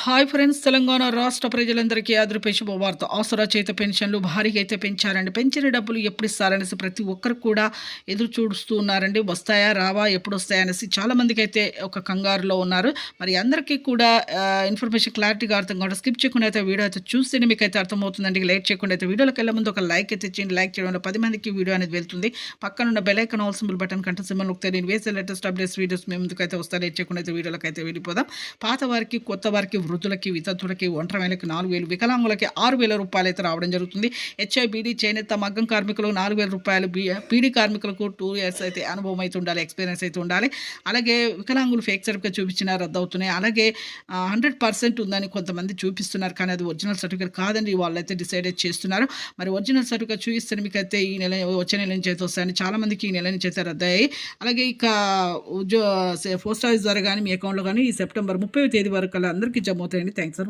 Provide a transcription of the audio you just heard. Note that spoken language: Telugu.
Hi friends! తెలంగాణ రాష్ట్ర ప్రజలందరికీ ఆదరపే శుభవార్త. ఆసరా చేత పెన్షన్లు భారీగా అయితే పెంచారండి. పెంచిన డబ్బులు ఎప్పుడిస్తారనేసి ప్రతి ఒక్కరు కూడా ఎదురు చూస్తూ ఉన్నారండి. వస్తాయా? రావా? ఎప్పుడొస్తాయా? అనేసి చాలామందికైతే ఒక కంగారులో ఉన్నారు. మరి అందరికీ కూడా ఇన్ఫర్మేషన్ క్లారిటీగా అర్థం కావడం స్కిప్ చేయకుండా అయితే వీడియో అయితే చూస్తేనే మీకైతే అర్థమవుతుందండి. లేట్ చేయకుండా అయితే వీడియోలోకెళ్ళే ముందు ఒక లైక్ అయితే చేయండి. లైక్ చేయడం వల్ల 10 మందికి వీడియో అనేది వెళ్తుంది. పక్కనున్న bell icon all symbol button కంటే సింబల్ నొక్కితే నేను వేసే లేటెస్ట్ అప్డేట్స్ వీడియోస్ మీ ముందుకైతే వస్తాయి. లేట్ చేయకుండా అయితే వీడియోలోకైతే వెళ్ళిపోదాం. పాత వారికి, కొత్త వారికి, వృద్ధులకి, వితంతులకి, ఒంటరి మహిళలకి 4,000, వికలాంగులకి 6,000 రూపాయలైతే రావడం జరుగుతుంది. హెచ్ఐబీడీ, చేనేత, మగ్గం కార్మికులకు 4,000 రూపాయలు, పీడీ కార్మికులకు 2 ఇయర్స్ అయితే అనుభవం అయితే ఉండాలి, ఎక్స్పీరియన్స్ అయితే ఉండాలి. అలాగే వికలాంగులు ఫేక్ సర్టిఫికేట్ చూపించినా రద్దవుతున్నాయి. అలాగే 100% ఉందని కొంతమంది చూపిస్తున్నారు, కానీ అది ఒరిజినల్ సర్టిఫికేట్ కాదని వాళ్ళైతే డిసైడ్ చేస్తున్నారు. మరి ఒరిజినల్ సర్టిఫికేట్ చూపిస్తే మీకైతే ఈ నెల వచ్చే నెల నుంచి అయితే వస్తాయని చాలామందికి ఈ నెల నుంచి అయితే రద్దయ్యాయి. అలాగే ఇక పోస్ట్ ఆఫీస్ ద్వారా కానీ మీ అకౌంట్లో కానీ ఈ సెప్టెంబర్ 30వ తేదీ వరకు అందరికీ జమ అవుతాయండి. Thanks for